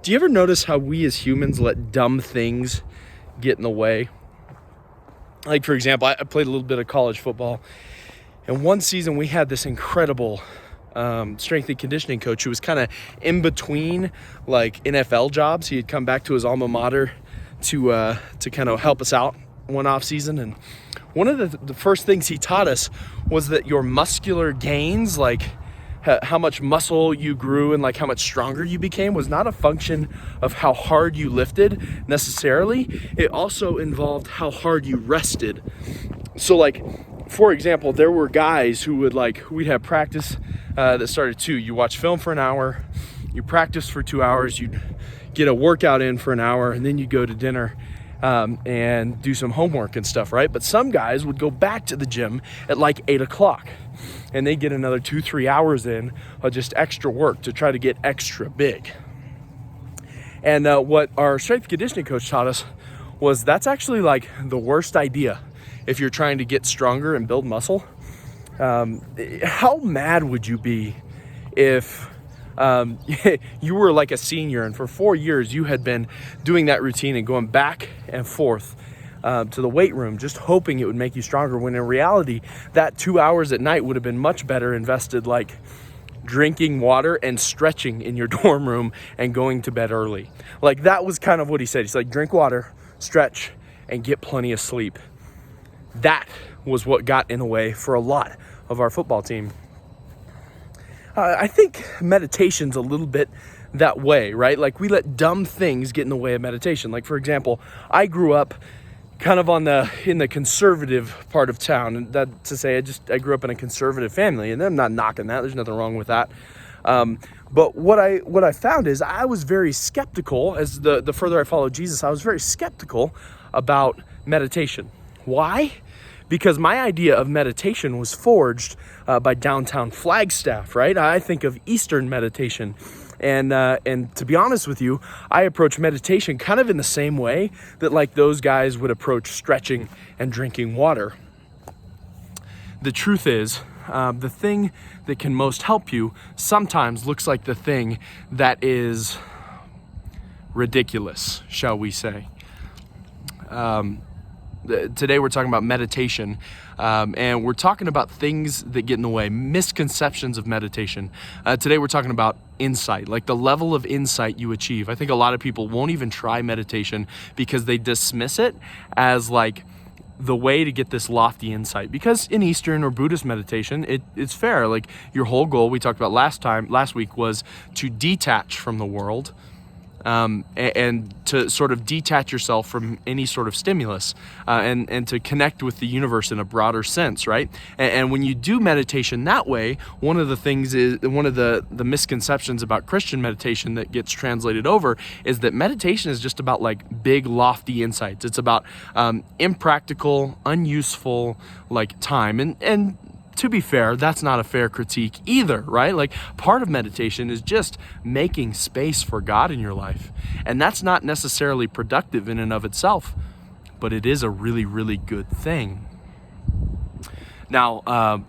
Do you ever notice how we as humans let dumb things get in the way? Like, for example, I played a little bit of college football, and one season we had this incredible strength and conditioning coach who was kind of in between like NFL jobs. He had come back to his alma mater to kind of help us out one off season, and one of the first things he taught us was that your muscular gains, like how much muscle you grew and like how much stronger you became, was not a function of how hard you lifted necessarily. It also involved how hard you rested. So like, for example, there were guys who we'd have practice that started 2. You watch film for an hour, you practice for 2 hours, you'd get a workout in for an hour, and then you go to dinner and do some homework and stuff, right? But some guys would go back to the gym at like 8 o'clock and they get another 2-3 hours in of just extra work to try to get extra big. And what our strength conditioning coach taught us was that's actually like the worst idea if you're trying to get stronger and build muscle. How mad would you be if you were like a senior and for 4 years you had been doing that routine and going back and forth to the weight room just hoping it would make you stronger, when in reality that 2 hours at night would have been much better invested like drinking water and stretching in your dorm room and going to bed early. Like, that was kind of what he said. He's like, drink water, stretch, and get plenty of sleep. That was what got in the way for a lot of our football team. I think meditation's a little bit that way, right? Like, we let dumb things get in the way of meditation. Like, for example, I grew up kind of in the conservative part of town, and that to say I grew up in a conservative family, and I'm not knocking that. There's nothing wrong with that. But what I found is I was very skeptical as the further I followed Jesus. I was very skeptical about meditation. Why? Because my idea of meditation was forged by downtown Flagstaff, right? I think of Eastern meditation. And to be honest with you, I approach meditation kind of in the same way that like those guys would approach stretching and drinking water. The truth is, the thing that can most help you sometimes looks like the thing that is ridiculous, shall we say. Today we're talking about meditation, and we're talking about things that get in the way, misconceptions of meditation. Today we're talking about insight, like the level of insight you achieve. I think a lot of people won't even try meditation because they dismiss it as like the way to get this lofty insight. Because in Eastern or Buddhist meditation, it's fair. Like, your whole goal, we talked about last week, was to detach from the world. And to sort of detach yourself from any sort of stimulus, and to connect with the universe in a broader sense, right? And when you do meditation that way, one of the misconceptions about Christian meditation that gets translated over is that meditation is just about like big, lofty insights. It's about impractical, unuseful like time. And to be fair, that's not a fair critique either, right? Like, part of meditation is just making space for God in your life. And that's not necessarily productive in and of itself, but it is a really, really good thing. Now,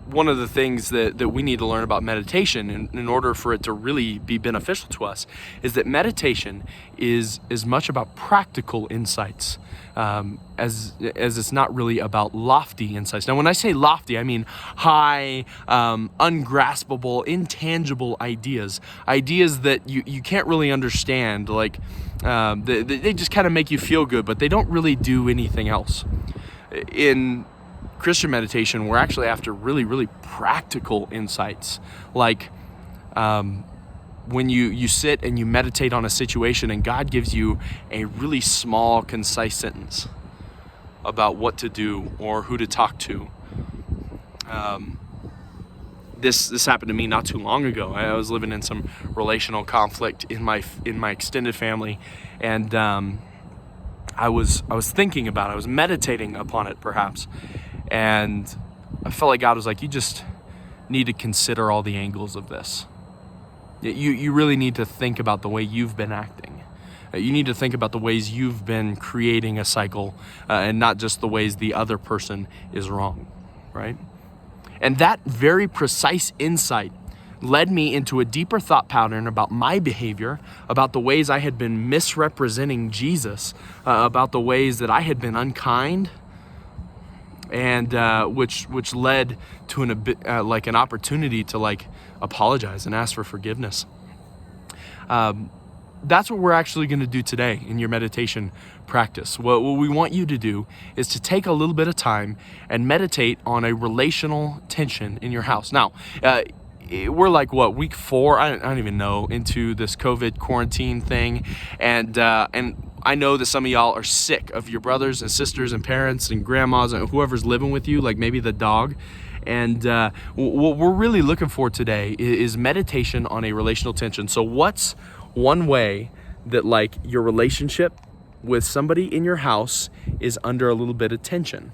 one of the things that we need to learn about meditation in order for it to really be beneficial to us is that meditation is as much about practical insights as it's not really about lofty insights. Now, when I say lofty, I mean high, ungraspable, intangible ideas that you can't really understand. Like, they just kind of make you feel good, but they don't really do anything else. In Christian meditation, we're actually after really, really practical insights. Like, when you sit and you meditate on a situation and God gives you a really small, concise sentence about what to do or who to talk to. This happened to me not too long ago. I was living in some relational conflict in my extended family, and I was thinking about it. I was meditating upon it, perhaps. And I felt like God was like, you just need to consider all the angles of this. You really need to think about the way you've been acting. You need to think about the ways you've been creating a cycle, and not just the ways the other person is wrong, right? And that very precise insight led me into a deeper thought pattern about my behavior, about the ways I had been misrepresenting Jesus, about the ways that I had been unkind, and which led to an opportunity to apologize and ask for forgiveness. That's what we're actually going to do today in your meditation practice. What we want you to do is to take a little bit of time and meditate on a relational tension in your house. Now, we're week 4? I don't even know, into this COVID quarantine thing, and I know that some of y'all are sick of your brothers and sisters and parents and grandmas and whoever's living with you, like maybe the dog. And what we're really looking for today is meditation on a relational tension. So what's one way that your relationship with somebody in your house is under a little bit of tension?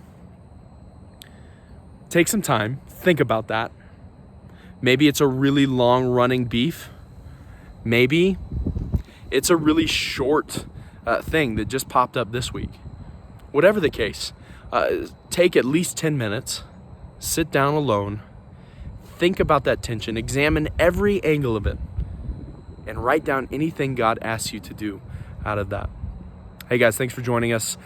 Take some time, think about that. Maybe it's a really long running beef. Maybe it's a really short thing that just popped up this week. Whatever the case, take at least 10 minutes, sit down alone, think about that tension, examine every angle of it, and write down anything God asks you to do out of that. Hey guys, thanks for joining us.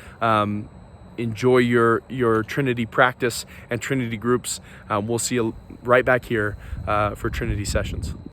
Enjoy your Trinity practice and Trinity groups. We'll see you right back here for Trinity sessions.